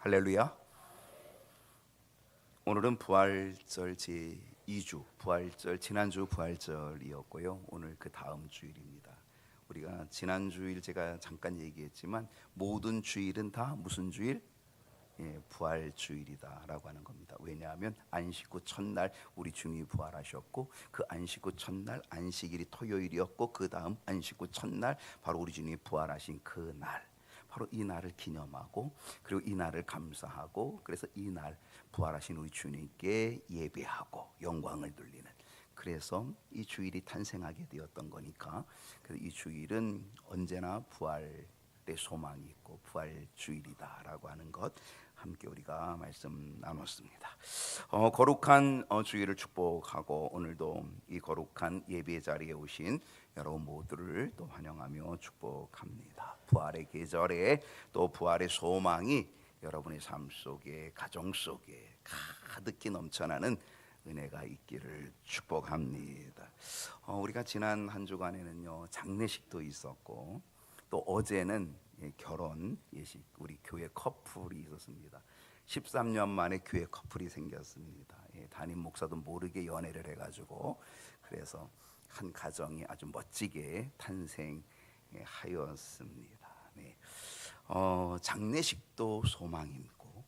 할렐루야. 오늘은 부활절 제2주 부활절, 지난주 부활절이었고요. 오늘 그 다음 주일입니다. 우리가 지난 주일 제가 잠깐 얘기했지만 모든 주일은 다 무슨 주일? 부활주일이다라고 하는 겁니다. 왜냐하면 안식 후 첫날 우리 주님이 부활하셨고, 그 안식 후 첫날 안식일이 토요일이었고, 그 다음 안식 후 첫날 바로 우리 주님이 부활하신 그 날, 바로 이 날을 기념하고, 그리고 이 날을 감사하고, 그래서 이 날 부활하신 우리 주님께 예배하고 영광을 돌리는, 그래서 이 주일이 탄생하게 되었던 거니까, 그래서 이 주일은 언제나 부활의 소망이 있고 부활 주일이다라고 하는 것 함께 우리가 말씀 나눴습니다. 거룩한 주일을 축복하고, 오늘도 이 거룩한 예배 자리에 오신 여러분 모두를 또 환영하며 축복합니다. 부활의 계절에 또 부활의 소망이 여러분의 삶 속에, 가정 속에 가득히 넘쳐나는 은혜가 있기를 축복합니다. 우리가 지난 한 주간에는요, 장례식도 있었고, 또 어제는 결혼 예식, 우리 교회 커플이 있었습니다. 13년 만에 교회 커플이 생겼습니다. 담임 목사도 모르게 연애를 해가지고, 그래서 한 가정이 아주 멋지게 탄생하였습니다. 장례식도 소망이고,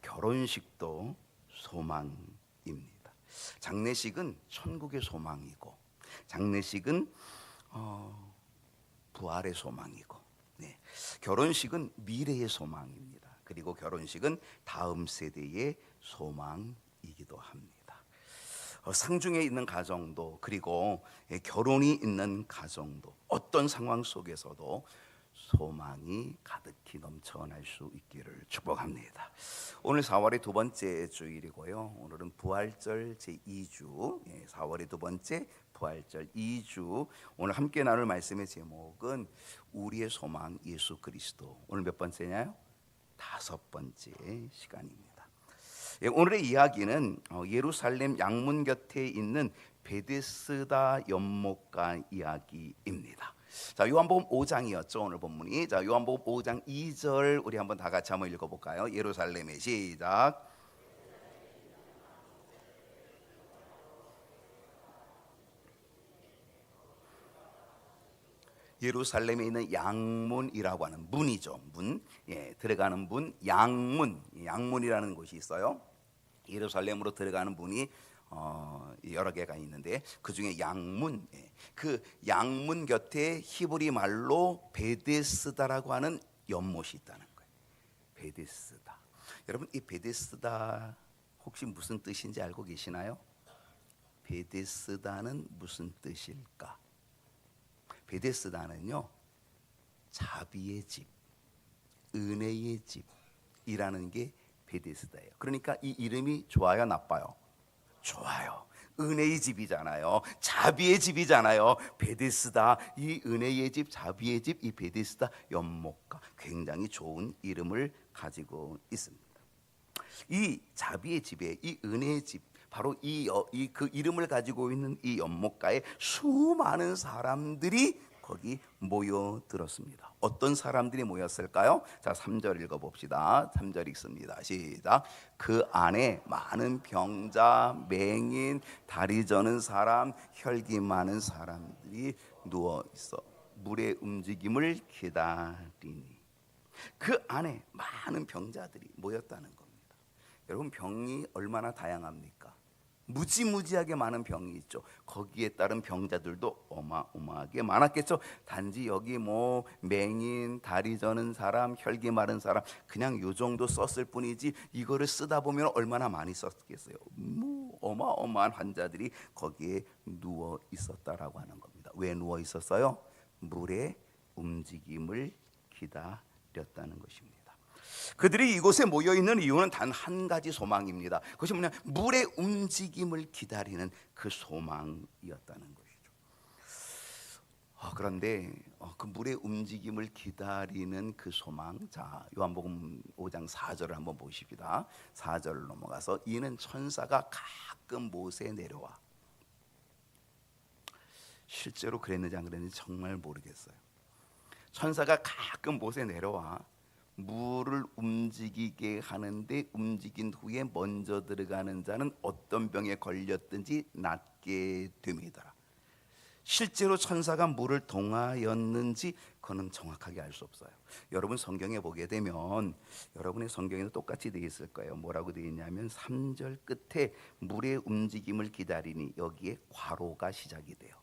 결혼식도 소망입니다. 장례식은 천국의 소망이고, 장례식은 부활의 소망이고, 결혼식은 미래의 소망입니다. 그리고 결혼식은 다음 세대의 소망이기도 합니다. 상중에 있는 가정도, 그리고 결혼이 있는 가정도, 어떤 상황 속에서도 소망이 가득히 넘쳐날 수 있기를 축복합니다. 오늘 4월의 두 번째 주일이고요. 오늘은 부활절 제2주, 4월의 두 번째 부활절 2주. 오늘 함께 나눌 말씀의 제목은 우리의 소망 예수 그리스도. 오늘 몇 번째냐요? 5번째 시간입니다. 오늘의 이야기는 예루살렘 양문 곁에 있는 베데스다 연못가 이야기입니다. 자, 요한복음 5장이었죠, 오늘 본문이. 자, 요한복음 5장 2절 우리 한번 다 같이 한번 읽어볼까요? 예루살렘의 시작. 예루살렘에 있는 양문이라고 하는 문이죠. 문, 들어가는 문, 양문, 양문이라는 곳이 있어요. 예루살렘으로 들어가는 문이 여러 개가 있는데, 그 중에 양문, 그 양문 곁에 히브리 말로 베데스다라고 하는 연못이 있다는 거예요. 베데스다. 여러분, 이 베데스다 혹시 무슨 뜻인지 알고 계시나요? 베데스다는 무슨 뜻일까? 베데스다는요, 자비의 집, 은혜의 집이라는 게 베데스다예요. 그러니까 이 이름이 좋아요, 나빠요? 좋아요. 은혜의 집이잖아요. 자비의 집이잖아요. 베데스다, 이 은혜의 집, 자비의 집, 이 베데스다 연못가, 굉장히 좋은 이름을 가지고 있습니다. 이 자비의 집에, 이 은혜의 집, 바로 그 이름을 가지고 있는 이 연못가에 수많은 사람들이 거기 모여들었습니다. 어떤 사람들이 모였을까요? 자, 3절 읽어봅시다. 3절 읽습니다. 시작. 그 안에 많은 병자, 맹인, 다리 저는 사람, 혈기 많은 사람들이 누워 있어 물의 움직임을 기다리니. 그 안에 많은 병자들이 모였다는 겁니다. 여러분, 병이 얼마나 다양합니까? 무지무지하게 많은 병이 있죠. 거기에 따른 병자들도 어마어마하게 많았겠죠. 단지 여기 뭐 맹인, 다리 저는 사람, 혈기 마른 사람, 그냥 요 정도 썼을 뿐이지, 이거를 쓰다 보면 얼마나 많이 썼겠어요. 어마어마한 환자들이 거기에 누워 있었다라고 하는 겁니다. 왜 누워 있었어요? 물의 움직임을 기다렸다는 것입니다. 그들이 이곳에 모여 있는 이유는 단 한 가지 소망입니다. 그것이 뭐냐? 물의 움직임을 기다리는 그 소망이었다는 것이죠. 그런데 그 물의 움직임을 기다리는 그 소망, 자, 요한복음 5장 4절을 한번 보십시다. 4절을 넘어가서 이는 천사가 가끔 못에 내려와. 실제로 그랬는지 안 그랬는지 정말 모르겠어요. 천사가 가끔 못에 내려와 물을 움직이게 하는데 움직인 후에 먼저 들어가는 자는 어떤 병에 걸렸든지 낫게 됩니다. 실제로 천사가 물을 동하였는지 그는 정확하게 알 수 없어요. 여러분 성경에 보게 되면 여러분의 성경에도 똑같이 되어 있을 거예요. 뭐라고 되어 있냐면 3절 끝에 물의 움직임을 기다리니 여기에 괄호가 시작이 돼요.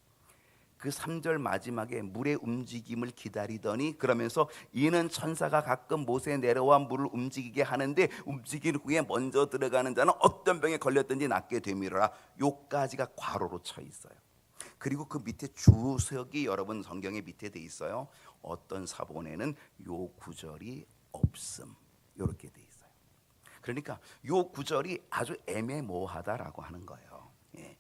그 3절 마지막에 물의 움직임을 기다리더니 그러면서 이는 천사가 가끔 못에 내려와 물을 움직이게 하는데 움직인 후에 먼저 들어가는 자는 어떤 병에 걸렸든지 낫게 됨이라. 요까지가 괄호로 쳐 있어요. 그리고 그 밑에 주석이 여러분 성경의 밑에 돼 있어요. 어떤 사본에는 요 구절이 없음 이렇게 돼 있어요. 그러니까 요 구절이 아주 애매모호하다라고 하는 거예요. 예.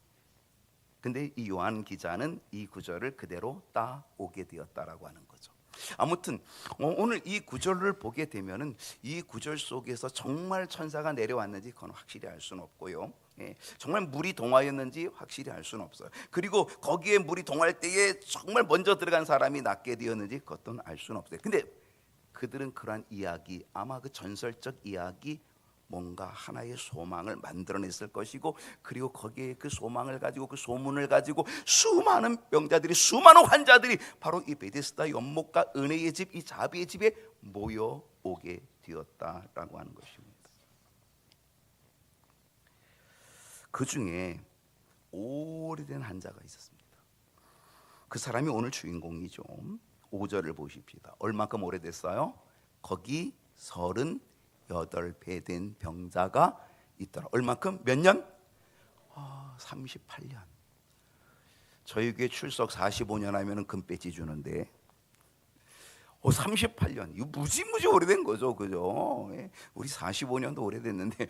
근데 이 요한 기자는 이 구절을 그대로 따오게 되었다라고 하는 거죠. 아무튼 오늘 이 구절을 보게 되면은 이 구절 속에서 정말 천사가 내려왔는지 그건 확실히 알 수는 없고요. 예, 정말 물이 동하였는지 확실히 알 수는 없어요. 그리고 거기에 물이 동할 때에 정말 먼저 들어간 사람이 낫게 되었는지 그것도 알 수는 없어요. 근데 그들은 그러한 이야기, 아마 그 전설적 이야기 뭔가 하나의 소망을 만들어냈을 것이고, 그리고 거기에 그 소망을 가지고 그 소문을 가지고 수많은 병자들이, 수많은 환자들이 바로 이 베데스다 연못가 은혜의 집, 이 자비의 집에 모여오게 되었다라고 하는 것입니다. 그 중에 오래된 환자가 있었습니다. 그 사람이 오늘 주인공이죠. 5절을 보십시다. 얼마큼 오래됐어요? 거기 38배 된 병자가 있더라. 얼마큼? 몇 년? 38년. 저희 교회 출석 45년 하면 금배지 주는데 38년. 이거 무지무지 오래된 거죠. 그죠? 우리 45년도 오래됐는데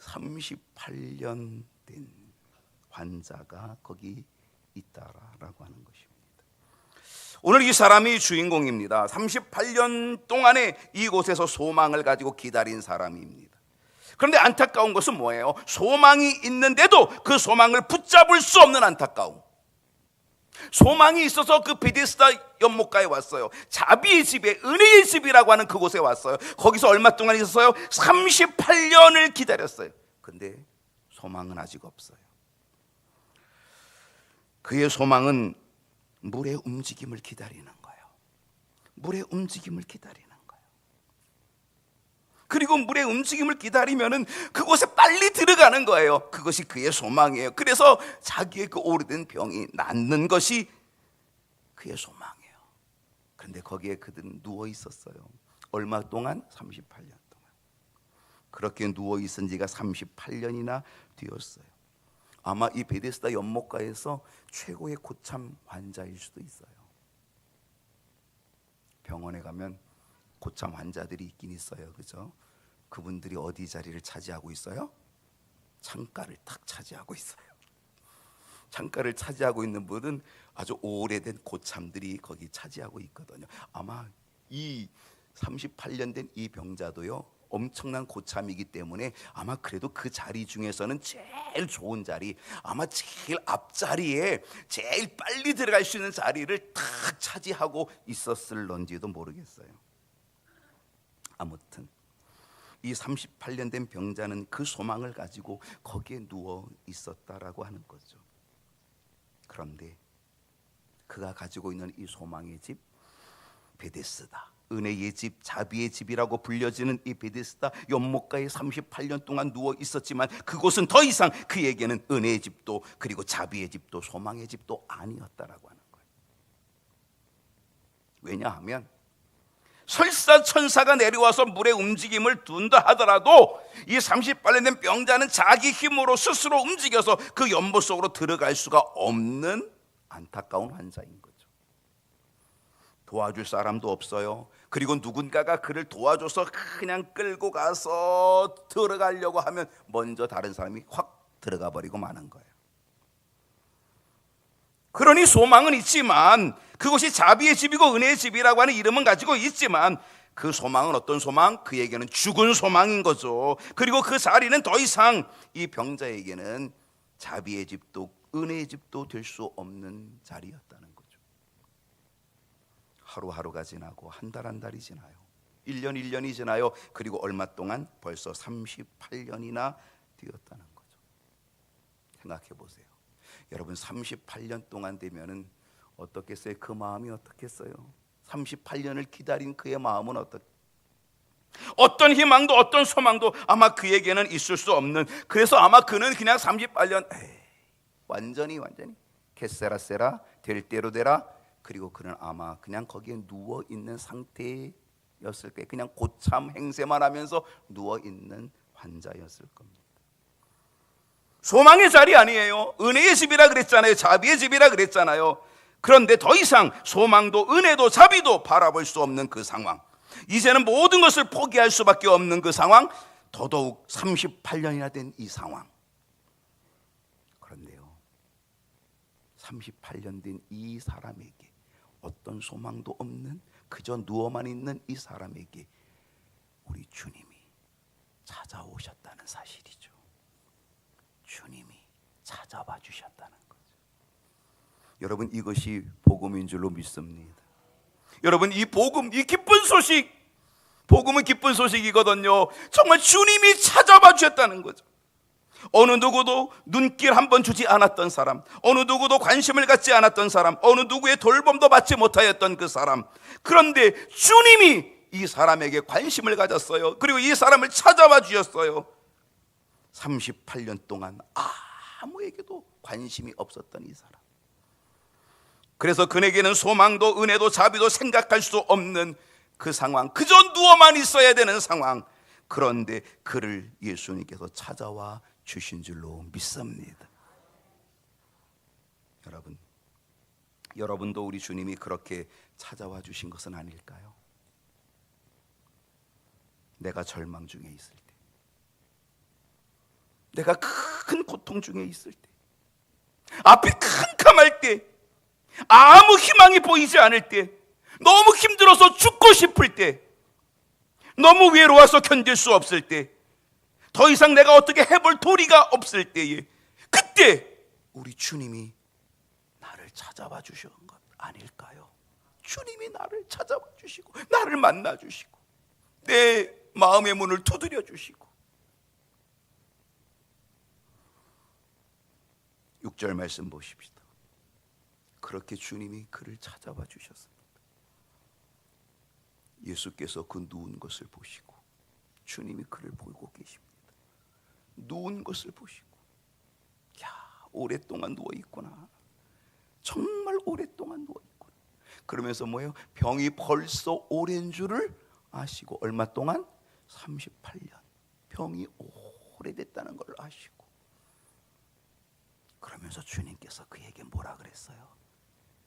38년 된 환자가 거기 있다라고 하는 것입니다. 오늘 이 사람이 주인공입니다. 38년 동안에 이곳에서 소망을 가지고 기다린 사람입니다. 그런데 안타까운 것은 뭐예요? 소망이 있는데도 그 소망을 붙잡을 수 없는 안타까움. 소망이 있어서 그 베데스다 연못가에 왔어요. 자비의 집에, 은혜의 집이라고 하는 그곳에 왔어요. 거기서 얼마 동안 있었어요? 38년을 기다렸어요. 근데 소망은 아직 없어요. 그의 소망은 물의 움직임을 기다리는 거예요. 물의 움직임을 기다리는 거예요. 그리고 물의 움직임을 기다리면은 그곳에 빨리 들어가는 거예요. 그것이 그의 소망이에요. 그래서 자기의 그 오래된 병이 낫는 것이 그의 소망이에요. 그런데 거기에 그들은 누워 있었어요. 얼마 동안? 38년 동안. 그렇게 누워 있은 지가 38년이나 되었어요. 아마 이 베데스다 연못가에서 최고의 고참 환자일 수도 있어요. 병원에 가면 고참 환자들이 있긴 있어요. 그죠? 그분들이 어디 자리를 차지하고 있어요? 창가를 탁 차지하고 있어요. 창가를 차지하고 있는 분은 아주 오래된 고참들이 거기 차지하고 있거든요. 아마 이 38년 된 이 병자도요, 엄청난 고참이기 때문에 아마 그래도 그 자리 중에서는 제일 좋은 자리, 아마 제일 앞자리에 제일 빨리 들어갈 수 있는 자리를 탁 차지하고 있었을런지도 모르겠어요. 아무튼 이 38년 된 병자는 그 소망을 가지고 거기에 누워 있었다라고 하는 거죠. 그런데 그가 가지고 있는 이 소망의 집, 베데스다, 은혜의 집, 자비의 집이라고 불려지는 이 베데스다 연못가에 38년 동안 누워 있었지만 그곳은 더 이상 그에게는 은혜의 집도 그리고 자비의 집도 소망의 집도 아니었다라고 하는 거예요. 왜냐하면 설사 천사가 내려와서 물의 움직임을 둔다 하더라도 이 38년 된 병자는 자기 힘으로 스스로 움직여서 그 연못 속으로 들어갈 수가 없는 안타까운 환자인 거죠. 도와줄 사람도 없어요. 그리고 누군가가 그를 도와줘서 그냥 끌고 가서 들어가려고 하면 먼저 다른 사람이 확 들어가 버리고 마는 거예요. 그러니 소망은 있지만, 그것이 자비의 집이고 은혜의 집이라고 하는 이름은 가지고 있지만, 그 소망은 어떤 소망? 그에게는 죽은 소망인 거죠. 그리고 그 자리는 더 이상 이 병자에게는 자비의 집도 은혜의 집도 될 수 없는 자리였다는 거죠. 하루하루가 지나고 한 달 한 달이 지나요. 1년 1년이 지나요. 그리고 얼마 동안? 벌써 38년이나 되었다는 거죠. 생각해 보세요. 여러분 38년 동안 되면은 어떻겠어요? 그 마음이 어떻겠어요? 38년을 기다린 그의 마음은 어떤 희망도 어떤 소망도 아마 그에게는 있을 수 없는, 그래서 아마 그는 그냥 38년 완전히 게세라세라 될 대로 되라. 그리고 그는 아마 그냥 거기에 누워 있는 상태였을 거예요. 그냥 고참 행세만 하면서 누워 있는 환자였을 겁니다. 소망의 자리 아니에요. 은혜의 집이라 그랬잖아요. 자비의 집이라 그랬잖아요. 그런데 더 이상 소망도 은혜도 자비도 바라볼 수 없는 그 상황, 이제는 모든 것을 포기할 수밖에 없는 그 상황, 더더욱 38년이나 된 이 상황. 그런데요, 38년 된 이 사람에게, 어떤 소망도 없는 그저 누워만 있는 이 사람에게 우리 주님이 찾아오셨다는 사실이죠. 주님이 찾아와 주셨다는 거죠. 여러분, 이것이 복음인 줄로 믿습니다. 여러분, 이 복음, 이 기쁜 소식, 복음은 기쁜 소식이거든요. 정말 주님이 찾아와 주셨다는 거죠. 어느 누구도 눈길 한번 주지 않았던 사람, 어느 누구도 관심을 갖지 않았던 사람, 어느 누구의 돌봄도 받지 못하였던 그 사람, 그런데 주님이 이 사람에게 관심을 가졌어요. 그리고 이 사람을 찾아와 주셨어요. 38년 동안 아무에게도 관심이 없었던 이 사람, 그래서 그에게는 소망도 은혜도 자비도 생각할 수 없는 그 상황, 그저 누워만 있어야 되는 상황. 그런데 그를 예수님께서 찾아와 주신 줄로 믿습니다. 여러분도 우리 주님이 그렇게 찾아와 주신 것은 아닐까요? 내가 절망 중에 있을 때, 내가 큰 고통 중에 있을 때, 앞이 캄캄할 때, 아무 희망이 보이지 않을 때, 너무 힘들어서 죽고 싶을 때, 너무 외로워서 견딜 수 없을 때, 더 이상 내가 어떻게 해볼 도리가 없을 때에, 그때 우리 주님이 나를 찾아와 주신 것 아닐까요? 주님이 나를 찾아와 주시고 나를 만나 주시고 내 마음의 문을 두드려 주시고. 6절 말씀 보십시다. 그렇게 주님이 그를 찾아와 주셨습니다. 예수께서 그 누운 것을 보시고, 주님이 그를 보고 계십니다. 누운 것을 보시고, 야, 오랫동안 누워 있구나. 정말 오랫동안 누워 있구나. 그러면서 뭐예요? 병이 벌써 오랜 줄을 아시고, 얼마 동안? 38년. 병이 오래됐다는 걸 아시고. 그러면서 주님께서 그에게 뭐라 그랬어요?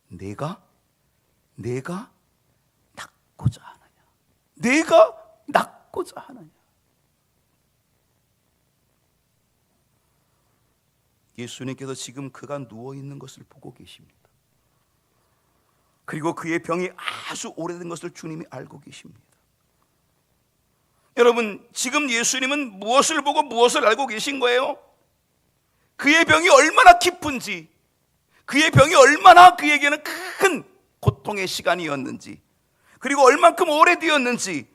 내가 낫고자 하느냐? 내가 낫고자 하느냐? 예수님께서 지금 그가 누워있는 것을 보고 계십니다. 그리고 그의 병이 아주 오래된 것을 주님이 알고 계십니다. 여러분, 지금 예수님은 무엇을 보고 무엇을 알고 계신 거예요? 그의 병이 얼마나 깊은지, 그의 병이 얼마나 그에게는 큰 고통의 시간이었는지, 그리고 얼만큼 오래되었는지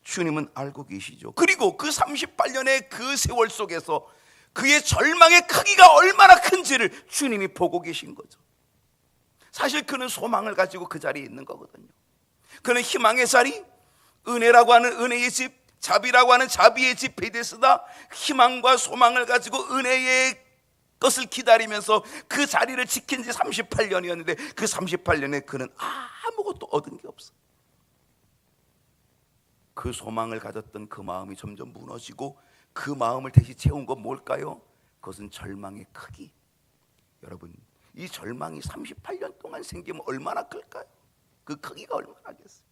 주님은 알고 계시죠. 그리고 그 38년의 그 세월 속에서 그의 절망의 크기가 얼마나 큰지를 주님이 보고 계신 거죠. 사실 그는 소망을 가지고 그 자리에 있는 거거든요. 그는 희망의 자리, 은혜라고 하는 은혜의 집, 자비라고 하는 자비의 집 베데스다, 희망과 소망을 가지고 은혜의 것을 기다리면서 그 자리를 지킨 지 38년이었는데 그 38년에 그는 아무것도 얻은 게 없어. 그 소망을 가졌던 그 마음이 점점 무너지고, 그 마음을 다시 채운 건 뭘까요? 그것은 절망의 크기. 여러분, 이 절망이 38년 동안 생기면 얼마나 클까요? 그 크기가 얼마나겠어요?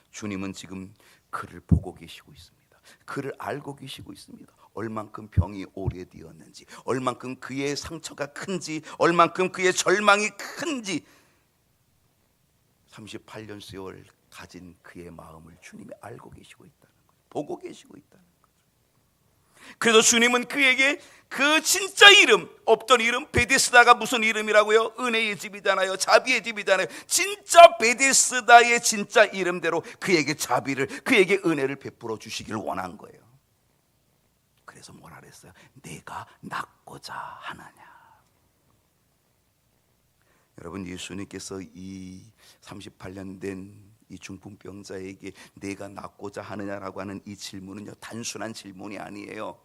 주님은 지금 그를 보고 계시고 있습니다. 그를 알고 계시고 있습니다. 얼만큼 병이 오래되었는지, 얼만큼 그의 상처가 큰지, 얼만큼 그의 절망이 큰지, 38년 세월 가진 그의 마음을 주님이 알고 계시고 있다는 거예요. 보고 계시고 있다는 거죠. 그래서 주님은 그에게 그 진짜 이름, 없던 이름, 베데스다가 무슨 이름이라고요? 은혜의 집이잖아요. 자비의 집이잖아요. 진짜 베데스다의 진짜 이름대로 그에게 자비를, 그에게 은혜를 베풀어 주시기를 원한 거예요. 그래서 뭐라 그랬어요? 내가 낫고자 하느냐. 여러분, 예수님께서 이 38년 된 이 중풍병자에게 내가 낫고자 하느냐라고 하는 이 질문은요, 단순한 질문이 아니에요.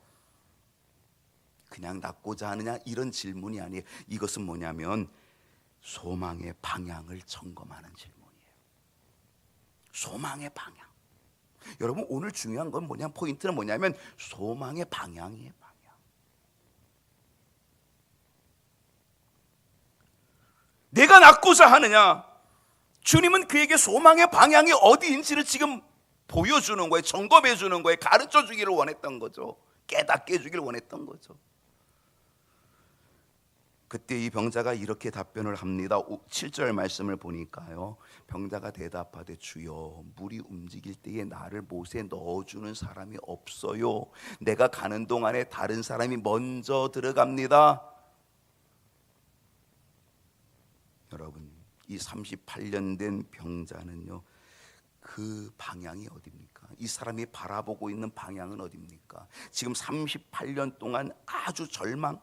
그냥 낫고자 하느냐 이런 질문이 아니에요. 이것은 뭐냐면 소망의 방향을 점검하는 질문이에요. 소망의 방향. 여러분, 오늘 중요한 건 뭐냐, 포인트는 뭐냐면 소망의 방향이에요. 방향. 내가 낫고자 하느냐, 주님은 그에게 소망의 방향이 어디인지를 지금 보여주는 거예요. 점검해 주는 거예요. 가르쳐 주기를 원했던 거죠. 깨닫게 해주기를 원했던 거죠. 그때 이 병자가 이렇게 답변을 합니다. 7절 말씀을 보니까요, 병자가 대답하되 주여, 물이 움직일 때에 나를 못에 넣어주는 사람이 없어요. 내가 가는 동안에 다른 사람이 먼저 들어갑니다. 여러분, 이 38년 된 병자는요, 그 방향이 어디입니까? 이 사람이 바라보고 있는 방향은 어디입니까? 지금 38년 동안 아주 절망,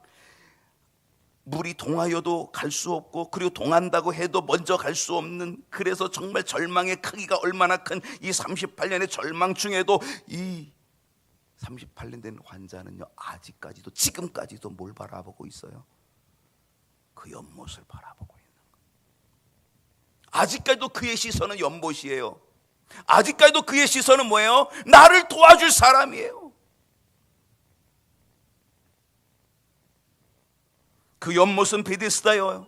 물이 동하여도 갈 수 없고, 그리고 동한다고 해도 먼저 갈 수 없는, 그래서 정말 절망의 크기가 얼마나 큰 이 38년의 절망 중에도 이 38년 된 환자는요, 아직까지도, 지금까지도 뭘 바라보고 있어요? 그 연못을 바라보고 있는 거예요. 아직까지도 그의 시선은 연못이에요. 아직까지도 그의 시선은 뭐예요? 나를 도와줄 사람이에요. 그 연못은 베데스다요.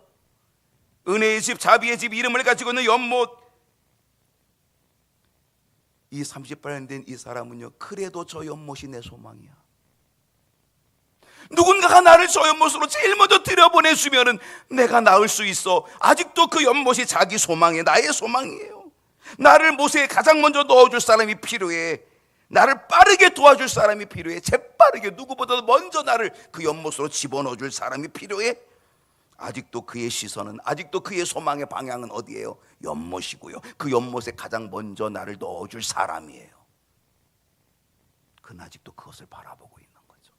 은혜의 집, 자비의 집 이름을 가지고 있는 연못. 이 38년 된 이 사람은요, 그래도 저 연못이 내 소망이야. 누군가가 나를 저 연못으로 제일 먼저 들여보내주면은 내가 나을 수 있어. 아직도 그 연못이 자기 소망이에요. 나의 소망이에요. 나를 못에 가장 먼저 넣어줄 사람이 필요해. 나를 빠르게 도와줄 사람이 필요해. 재빠르게, 누구보다도 먼저 나를 그 연못으로 집어넣어줄 사람이 필요해. 아직도 그의 시선은, 아직도 그의 소망의 방향은 어디예요? 연못이고요. 그 연못에 가장 먼저 나를 넣어줄 사람이에요. 그는 아직도 그것을 바라보고 있는 거죠.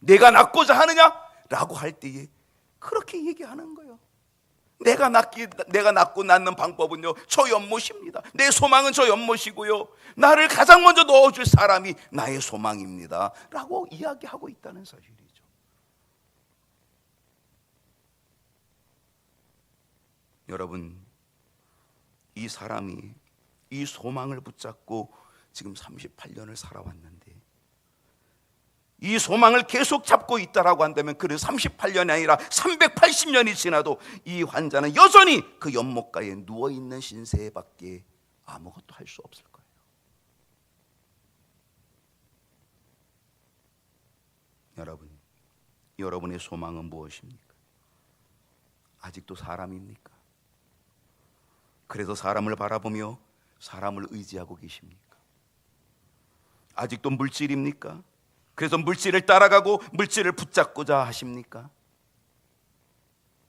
내가 낫고자 하느냐? 라고 할 때에 그렇게 얘기하는 거예요. 내가 낫고 낫는 방법은요, 저 연못입니다. 내 소망은 저 연못이고요, 나를 가장 먼저 넣어줄 사람이 나의 소망입니다 라고 이야기하고 있다는 사실이죠. 여러분, 이 사람이 이 소망을 붙잡고 지금 38년을 살아왔는데, 이 소망을 계속 잡고 있다라고 한다면, 그래 38년이 아니라 380년이 지나도 이 환자는 여전히 그 연못가에 누워있는 신세밖에 아무것도 할 수 없을 거예요. 여러분, 여러분의 소망은 무엇입니까? 아직도 사람입니까? 그래서 사람을 바라보며 사람을 의지하고 계십니까? 아직도 물질입니까? 그래서 물질을 따라가고 물질을 붙잡고자 하십니까?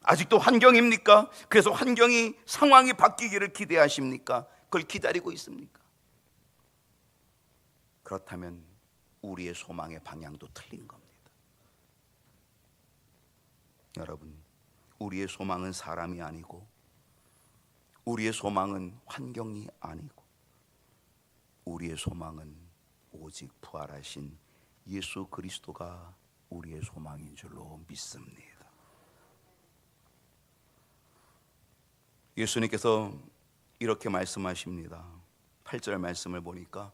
아직도 환경입니까? 그래서 환경이, 상황이 바뀌기를 기대하십니까? 그걸 기다리고 있습니까? 그렇다면 우리의 소망의 방향도 틀린 겁니다. 여러분, 우리의 소망은 사람이 아니고, 우리의 소망은 환경이 아니고, 우리의 소망은 오직 부활하신 예수 그리스도가 우리의 소망인 줄로 믿습니다. 예수님께서 이렇게 말씀하십니다. 8절 말씀을 보니까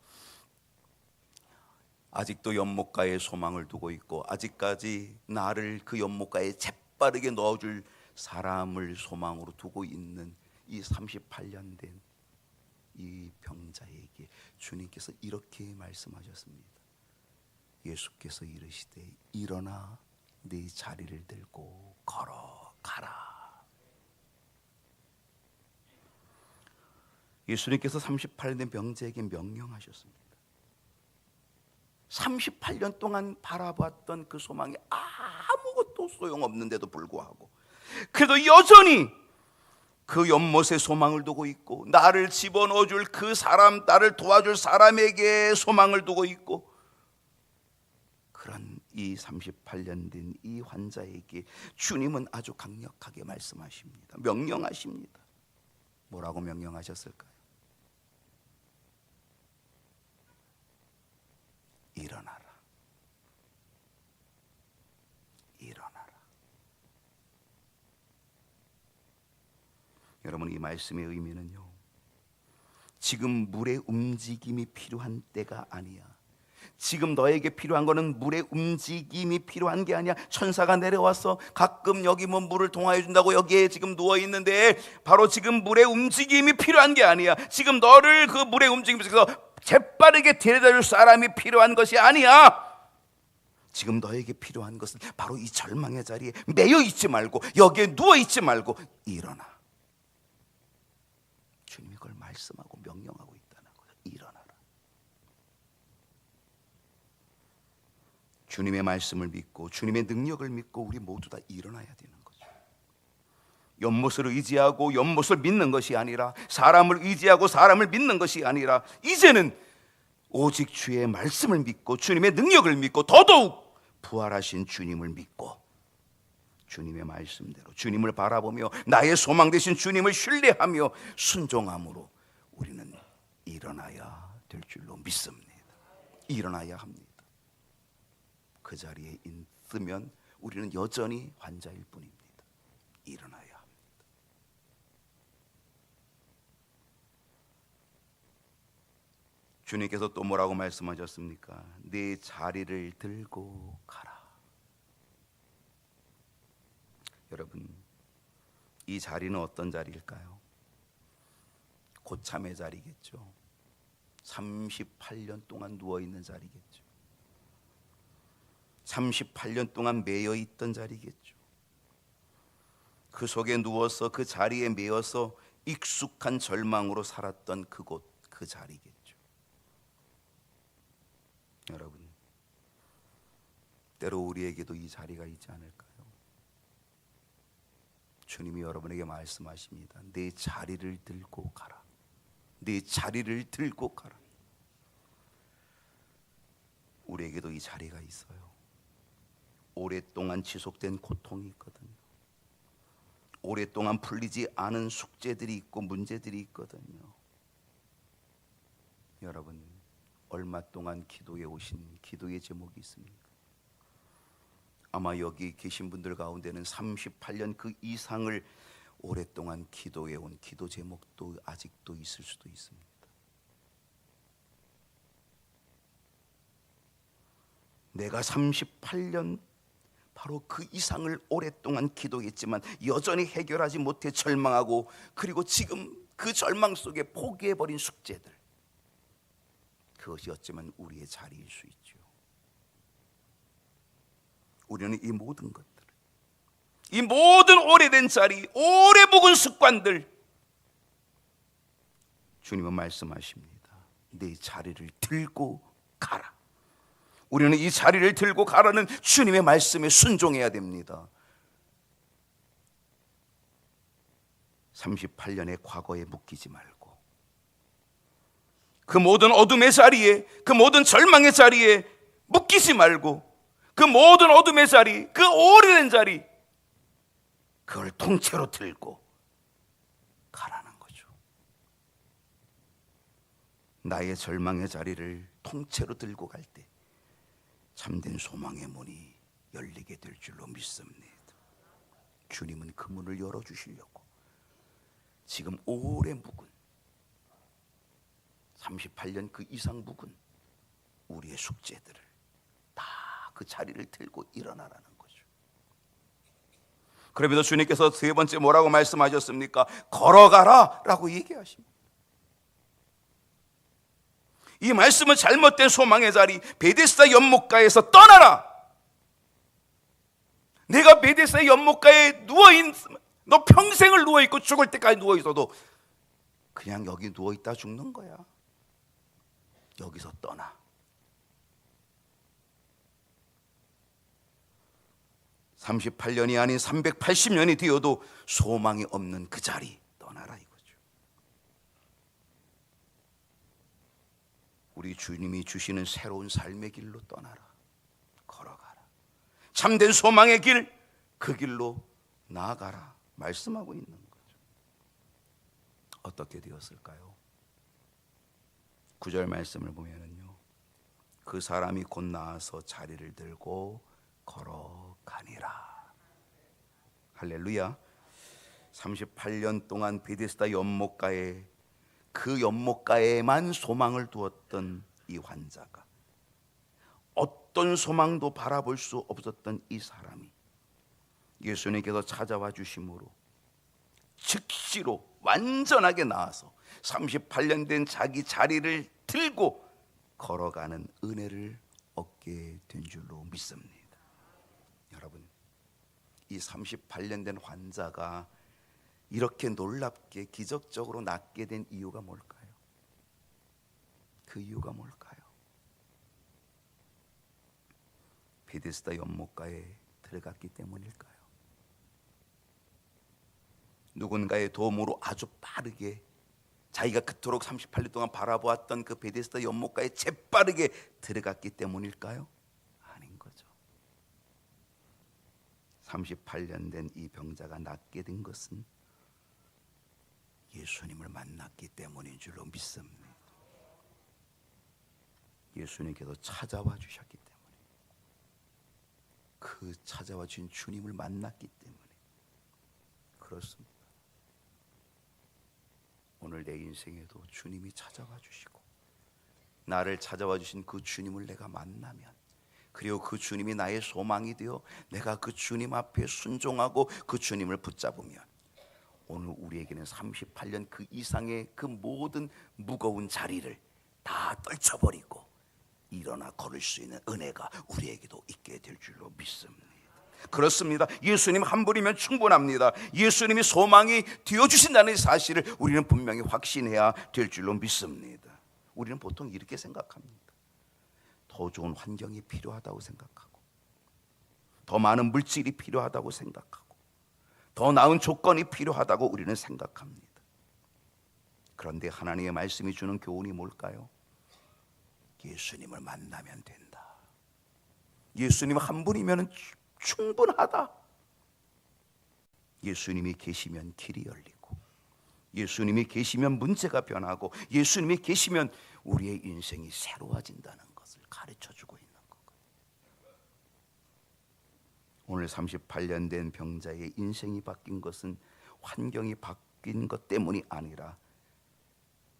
아직도 연못가에 소망을 두고 있고, 아직까지 나를 그 연못가에 재빠르게 넣어줄 사람을 소망으로 두고 있는 이 38년 된 이 병자에게 주님께서 이렇게 말씀하셨습니다. 예수께서 이르시되 일어나 네 자리를 들고 걸어가라. 예수님께서 38년 된 병자에게 명령하셨습니다. 38년 동안 바라봤던 그 소망이 아무것도 소용없는데도 불구하고 그래도 여전히 그 연못에 소망을 두고 있고, 나를 집어넣어줄 그 사람, 나를 도와줄 사람에게 소망을 두고 있고, 그런 이 38년 된 이 환자에게 주님은 아주 강력하게 말씀하십니다. 명령하십니다. 뭐라고 명령하셨을까요? 일어나라. 일어나라. 여러분, 이 말씀의 의미는요, 지금 물의 움직임이 필요한 때가 아니야. 지금 너에게 필요한 거는 물의 움직임이 필요한 게 아니야. 천사가 내려와서 가끔 여기 뭐 물을 통하여 준다고 여기에 지금 누워 있는데, 바로 지금 물의 움직임이 필요한 게 아니야. 지금 너를 그 물의 움직임 속에서 재빠르게 데려다 줄 사람이 필요한 것이 아니야. 지금 너에게 필요한 것은 바로 이 절망의 자리에 매여 있지 말고, 여기에 누워 있지 말고 일어나. 주님이 그걸 말씀하고 명령하고 있다는 거예요. 일어나라. 주님의 말씀을 믿고 주님의 능력을 믿고 우리 모두 다 일어나야 되는 거죠. 연못을 의지하고 연못을 믿는 것이 아니라, 사람을 의지하고 사람을 믿는 것이 아니라, 이제는 오직 주의 말씀을 믿고 주님의 능력을 믿고 더더욱 부활하신 주님을 믿고 주님의 말씀대로 주님을 바라보며 나의 소망 되신 주님을 신뢰하며 순종함으로 우리는 일어나야 될 줄로 믿습니다. 일어나야 합니다. 그 자리에 있으면 우리는 여전히 환자일 뿐입니다. 일어나야 합니다. 주님께서 또 뭐라고 말씀하셨습니까? 내 자리를 들고 가라. 여러분, 이 자리는 어떤 자리일까요? 고참의 자리겠죠. 38년 동안 누워있는 자리겠죠. 38년 동안 매여 있던 자리겠죠. 그 속에 누워서 그 자리에 매여서 익숙한 절망으로 살았던 그곳, 그 자리겠죠. 여러분, 때로 우리에게도 이 자리가 있지 않을까요? 주님이 여러분에게 말씀하십니다. 내 자리를 들고 가라. 내 자리를 들고 가라. 우리에게도 이 자리가 있어요. 오랫동안 지속된 고통이 있거든요. 오랫동안 풀리지 않은 숙제들이 있고 문제들이 있거든요. 여러분, 얼마 동안 기도해 오신 기도의 제목이 있습니까? 아마 여기 계신 분들 가운데는 38년 그 이상을 오랫동안 기도해 온 기도 제목도 아직도 있을 수도 있습니다. 내가 38년 바로 그 이상을 오랫동안 기도했지만 여전히 해결하지 못해 절망하고, 그리고 지금 그 절망 속에 포기해버린 숙제들, 그것이 어쩌면 우리의 자리일 수 있죠. 우리는 이 모든 것들, 이 모든 오래된 자리, 오래 묵은 습관들, 주님은 말씀하십니다. 내 자리를 들고 가라. 우리는 이 자리를 들고 가라는 주님의 말씀에 순종해야 됩니다. 38년의 과거에 묶이지 말고, 그 모든 어둠의 자리에, 그 모든 절망의 자리에 묶이지 말고, 그 모든 어둠의 자리, 그 오래된 자리, 그걸 통째로 들고 가라는 거죠. 나의 절망의 자리를 통째로 들고 갈 때 참된 소망의 문이 열리게 될 줄로 믿습니다. 주님은 그 문을 열어주시려고 지금 오래 묵은, 38년 그 이상 묵은 우리의 숙제들을 다 그 자리를 들고 일어나라는 거죠. 그러면서 주님께서 세 번째 뭐라고 말씀하셨습니까? 걸어가라 라고 얘기하십니다. 이 말씀은 잘못된 소망의 자리, 베데스다 연못가에서 떠나라. 내가 베데스다 연못가에 누워있는, 너 평생을 누워있고 죽을 때까지 누워있어도 그냥 여기 누워있다 죽는 거야. 여기서 떠나. 38년이 아닌 380년이 되어도 소망이 없는 그 자리 떠나라 이거죠. 우리 주님이 주시는 새로운 삶의 길로 떠나라. 걸어가라. 참된 소망의 길, 그 길로 나아가라 말씀하고 있는 거죠. 어떻게 되었을까요? 9절 말씀을 보면은요, 그 사람이 곧 나아서 자리를 들고 걸어가니라. 할렐루야. 38년 동안 베데스다 연못가에, 그 연못가에만 소망을 두었던 이 환자가, 어떤 소망도 바라볼 수 없었던 이 사람이 예수님께서 찾아와 주심으로 즉시로 완전하게 나아서 38년 된 자기 자리를 들고 걸어가는 은혜를 얻게 된 줄로 믿습니다. 여러분, 이 38년 된 환자가 이렇게 놀랍게 기적적으로 낫게 된 이유가 뭘까요? 그 이유가 뭘까요? 베데스다 연못가에 들어갔기 때문일까요? 누군가의 도움으로 아주 빠르게, 자기가 그토록 38년 동안 바라보았던 그 베데스다 연못가에 재빠르게 들어갔기 때문일까요? 아닌 거죠. 38년 된 이 병자가 낫게 된 것은 예수님을 만났기 때문인 줄로 믿습니다. 예수님께서 찾아와 주셨기 때문에, 그 찾아와 주신 주님을 만났기 때문에 그렇습니다. 오늘 내 인생에도 주님이 찾아와 주시고, 나를 찾아와 주신 그 주님을 내가 만나면, 그리고 그 주님이 나의 소망이 되어 내가 그 주님 앞에 순종하고 그 주님을 붙잡으면, 오늘 우리에게는 38년 그 이상의 그 모든 무거운 자리를 다 떨쳐버리고 일어나 걸을 수 있는 은혜가 우리에게도 있게 될 줄로 믿습니다. 그렇습니다. 예수님 한 분이면 충분합니다. 예수님이 소망이 되어주신다는 사실을 우리는 분명히 확신해야 될 줄로 믿습니다. 우리는 보통 이렇게 생각합니다. 더 좋은 환경이 필요하다고 생각하고, 더 많은 물질이 필요하다고 생각하고, 더 나은 조건이 필요하다고 우리는 생각합니다. 그런데 하나님의 말씀이 주는 교훈이 뭘까요? 예수님을 만나면 된다. 예수님 한 분이면 충분하다. 예수님이 계시면 길이 열리고, 예수님이 계시면 문제가 변하고, 예수님이 계시면 우리의 인생이 새로워진다는 것을 가르쳐주고 있는 거예요. 오늘 38년 된 병자의 인생이 바뀐 것은 환경이 바뀐 것 때문이 아니라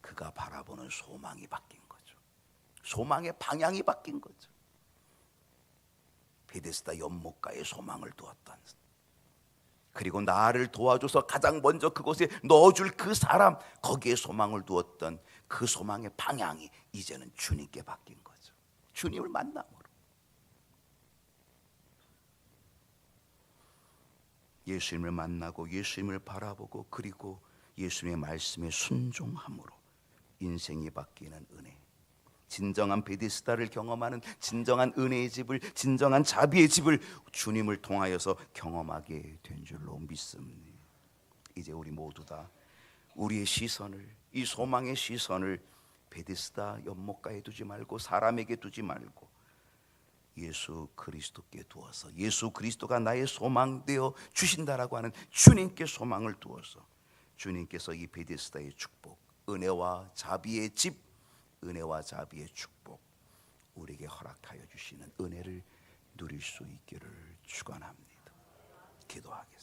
그가 바라보는 소망이 바뀐 거죠. 소망의 방향이 바뀐 거죠. 베데스다 연못가에 소망을 두었던, 그리고 나를 도와줘서 가장 먼저 그곳에 넣어줄 그 사람, 거기에 소망을 두었던 그 소망의 방향이 이제는 주님께 바뀐 거죠. 주님을 만남으로. 예수님을 만나고 예수님을 바라보고, 그리고 예수님의 말씀에 순종함으로 인생이 바뀌는 은혜, 진정한 베데스다를 경험하는 진정한 은혜의 집을, 진정한 자비의 집을 주님을 통하여서 경험하게 된 줄로 믿습니다. 이제 우리 모두 다 우리의 시선을, 이 소망의 시선을 베데스다 연못가에 두지 말고, 사람에게 두지 말고 예수 그리스도께 두어서, 예수 그리스도가 나의 소망 되어 주신다라고 하는 주님께 소망을 두어서, 주님께서 이 베데스다의 축복, 은혜와 자비의 집, 은혜와 자비의 축복, 우리에게 허락하여 주시는 은혜를 누릴 수 있기를 축원합니다. 기도하겠습니다.